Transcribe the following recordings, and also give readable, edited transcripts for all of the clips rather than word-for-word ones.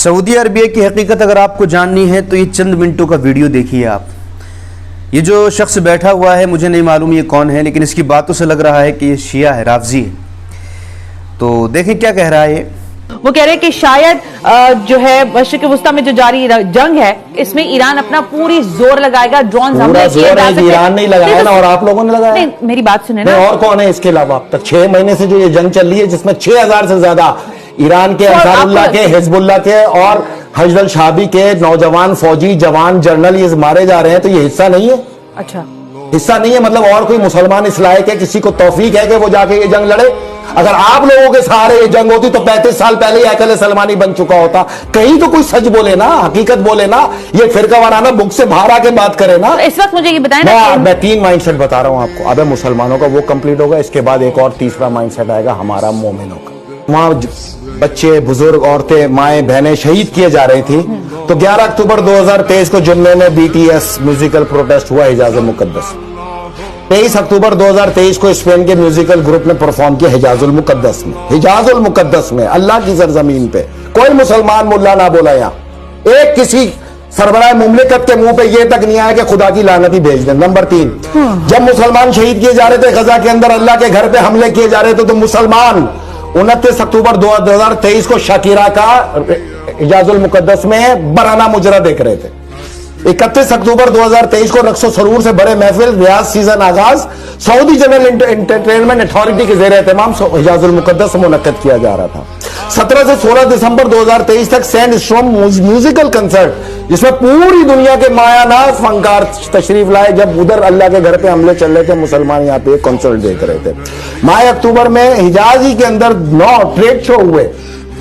Saudi Arabia की हकीकत अगर आपको जाननी है तो ये चंद मिनटों का वीडियो देखिए आप। ये जो शख्स बैठा हुआ है मुझे नहीं मालूम ये कौन है, लेकिन इसकी बातों से लग रहा है कि ये शिया है, राफजी है। तो देखें क्या कह रहा है ये। वो कह रहे हैं कि शायद जो है मशरिक़ वुस्ता में जो जारी जंग है इसमें ईरान अपना पूरी जोर लगाएगा, ड्रोन हमले किए जा सकते हैं। ईरान नहीं लगाया ना, और आप लोगों ने लगाया। नहीं, मेरी बात सुने ना। और कौन है इसके अलावा? अब तक 6 महीने से जो ये जंग चल रही है जिसमें 6000 से ज्यादा ईरान के, अंसारुल्लाह के, हिजबुल्लाह के और हजदल शाबी के नौजवान फौजी जवान जनरल ये मारे जा रहे हैं, तो ये हिस्सा नहीं है? अच्छा, हिस्सा नहीं है मतलब और कोई मुसलमान इस लायक है, किसी को तौफीक है कि वो जाके ये जंग लड़े? अगर आप लोगों के सहारे ये जंग होती तो 35 साल पहले ही अकल सलमानी बन चुका होता। कहीं तो कोई सच बोले ना, हकीकत बोले ना, ये फिरका वाराना बुक से बाहर आके बात करे ना। तो इस वक्त मुझे ये बताएं ना। मैं 3 माइंडसेट बता रहा हूं आपको। अब मुसलमानों का वो कंप्लीट होगा, इसके बाद एक और तीसरा माइंडसेट आएगा हमारा मोमिनों का। वहां बच्चे, बुजुर्ग, औरतें, माएं, बहनें शहीद किए जा रही थी। तो 11 अक्टूबर 2023 को जुम्मे में BTS म्यूजिकल प्रोटेस्ट हुआ हिजाज मुकद्दस। 23 अक्टूबर 2023 को स्पेन के म्यूजिकल ग्रुप ने परफॉर्म किया हिजाजुल मुकद्दस में। हिजाजुल मुकद्दस में, अल्लाह की सरजमीन पे कोई मुसलमान मुल्ला ना बोला। यहां एक किसी सरबराह मुमलिकत के मुंह पे ये तक नहीं आया कि खुदा की लानती भेज दें। नंबर 3, जब मुसलमान शहीद किए जा रहे थे गजा के अंदर, अल्लाह के घर पे हमले किए जा रहे थे, तो मुसलमान 29 अक्टूबर 2023 को शाकिरा का हिजाजुल मुकद्दस में बराना मुजरा देख रहे थे। 31 अक्टूबर 2023 को रक्सो सरूर से बड़े महफिल रियाज सीजन आगाज सऊदी जनरल एंटरटेनमेंट अथॉरिटी के ज़ेरे एहतमाम हिजाजुल मुकद्दस मुनक्कद किया जा रहा था। 17 से 16 दिसंबर 2023 तक सैंड स्टॉर्म म्यूजिकल कंसर्ट, जिसमें पूरी दुनिया के मायानाज फनकार तशरीफ लाए। जब उधर अल्लाह के घर पे हमले चल रहे थे, मुसलमान यहाँ पे कंसर्ट देख रहे थे। माह अक्टूबर में हिजाजी के अंदर 9 ट्रेड शो हुए।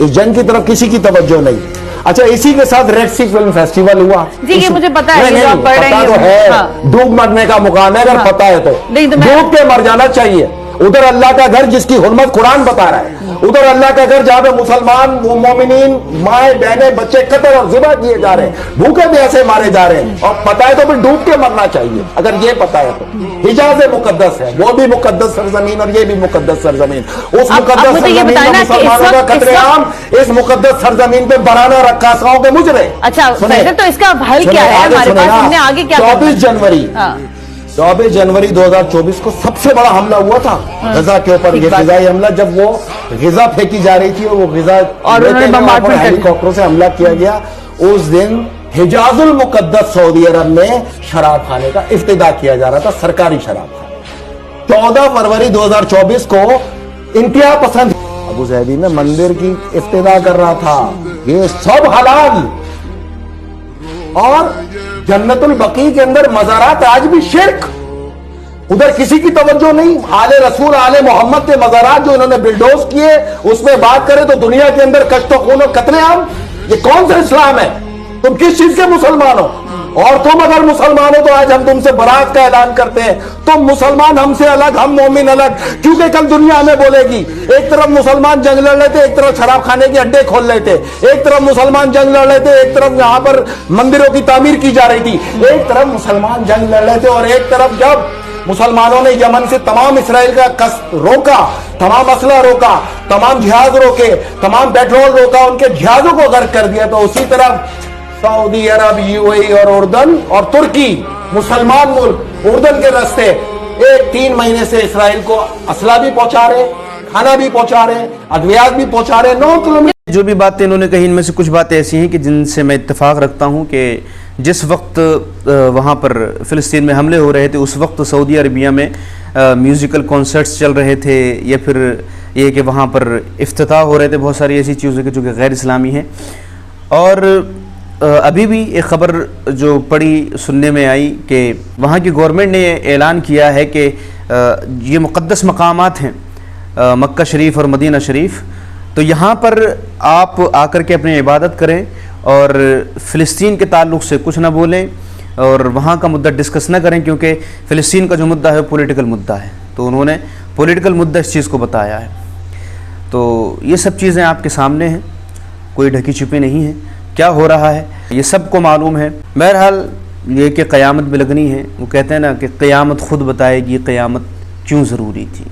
इस जंग की तरफ किसी की तवज्जो नहीं। अच्छा, इसी के साथ रेड सी फिल्म फेस्टिवल हुआ। जी, ये मुझे पता है। नहीं, पता तो है। हाँ। डूब मरने का मुकाम है, अगर पता है तो डूब के मर जाना चाहिए। उधर अल्लाह का घर जिसकी हुर्मत कुरान बता रहा है, उधर अल्लाह का घर जहां पे मुसलमान मोमिनीन, माए, बहने, बच्चे कत्ल और ज़िबा किए जा रहे हैं, भूखे प्यासे मारे जा रहे हैं, और पता है तो फिर डूब के मरना चाहिए। अगर ये पता है तो हिजाज मुकद्दस है, वो भी मुकद्दस सरजमीन और ये भी मुकद्दस सरजमीन। उस मुकद्दस सरजमीन का मुसलमानों का कत्लेआम, इस मुकद्दस सरजमीन पे बराना रक्कासाओं के मुजरे। अच्छा, तो इसका हल क्या है हमारे पास? हमने आगे क्या? 24 जनवरी 2024 को सबसे बड़ा हमला हुआ था गजा के ऊपर। ये ग़िज़ाई हमला, जब वो ग़िज़ा फेंकी जा रही थी और वो ग़िज़ा हेलीकॉप्टरों से हमला किया गया। उस दिन हिजाजुल मुकद्दस सऊदी अरब में शराब खाने का इफ्तिदा किया जा रहा था, सरकारी शराब खाने। 14 फरवरी 2024 को इंतहा पसंद अबू ज़ैदी में मंदिर की इफ्तिदा कर रहा था। ये सब हलाल। और जन्नतुल बकी के अंदर मज़ारात आज भी शिर्क, उधर किसी की तवज्जो नहीं। आले रसूल, आले मोहम्मद के मज़ारात जो इन्होंने बिल्डोज किए, उसमें बात करें तो दुनिया के अंदर कश्त खून और कत्लेआम। ये कौन सा इस्लाम है? तुम किस चीज के मुसलमान हो? और तुम अगर मुसलमान हो तो आज हम तुमसे बरात का ऐलान करते हैं। तुम मुसलमान हमसे अलग, हम मोमिन अलग, क्योंकि कल दुनिया हमें बोलेगी। एक तरफ मुसलमान जंग लड़ रहे थे, एक तरफ शराब खाने के अड्डे खोल रहे थे, एक तरफ मुसलमान जंग लड़ रहे थे, एक तरफ यहाँ पर मंदिरों की तामीर की जा रही थी, एक तरफ मुसलमान जंग लड़ रहे थे, और एक तरफ जब मुसलमानों ने यमन से तमाम इसराइल का कष्ट रोका, तमाम असला रोका, तमाम जहाज रोके, तमाम पेट्रोल रोका, उनके जहाजों को गर्क कर दिया, तो उसी तरफ सऊदी अरब, UAE और उर्दन और तुर्की, मुसलमान मुल्क, उर्दन के रास्ते 3 महीने से इसराइल को असला भी पहुंचा रहे, खाना भी पहुंचा रहे, अद्वियात भी पहुंचा रहे। 9 किलोमीटर। जो भी बातें इन्होंने कही, इनमें से कुछ बातें ऐसी हैं कि जिनसे मैं इत्तेफाक रखता हूं कि जिस वक्त वहाँ पर फ़िलिस्तीन में हमले हो रहे थे, उस वक्त सऊदी अरबिया में म्यूज़िकल कॉन्सर्ट्स चल रहे थे, या फिर ये कि वहाँ पर इफ्तिताह हो रहे थे बहुत सारी ऐसी चीज़ों के जो कि गैर इस्लामी हैं। और अभी भी एक ख़बर जो पड़ी सुनने में आई कि वहाँ की गवर्नमेंट ने ऐलान किया है कि ये मुक़द्दस मकामात हैं मक्का शरीफ और मदीना शरीफ, तो यहाँ पर आप आकर के अपनी इबादत करें और फ़िलिस्तीन के ताल्लुक़ से कुछ ना बोलें और वहाँ का मुद्दा डिस्कस ना करें, क्योंकि फ़िलिस्तीन का जो मुद्दा है पॉलिटिकल मुद्दा है। तो उन्होंने पॉलिटिकल मुद्दा इस चीज़ को बताया है। तो ये सब चीज़ें आपके सामने हैं, कोई ढकी छुपी नहीं है। क्या हो रहा है ये सबको मालूम है। बहरहाल ये कि क़यामत भी लगनी है। वो कहते हैं ना कि क़यामत खुद बताएगी क़यामत क्यों ज़रूरी थी।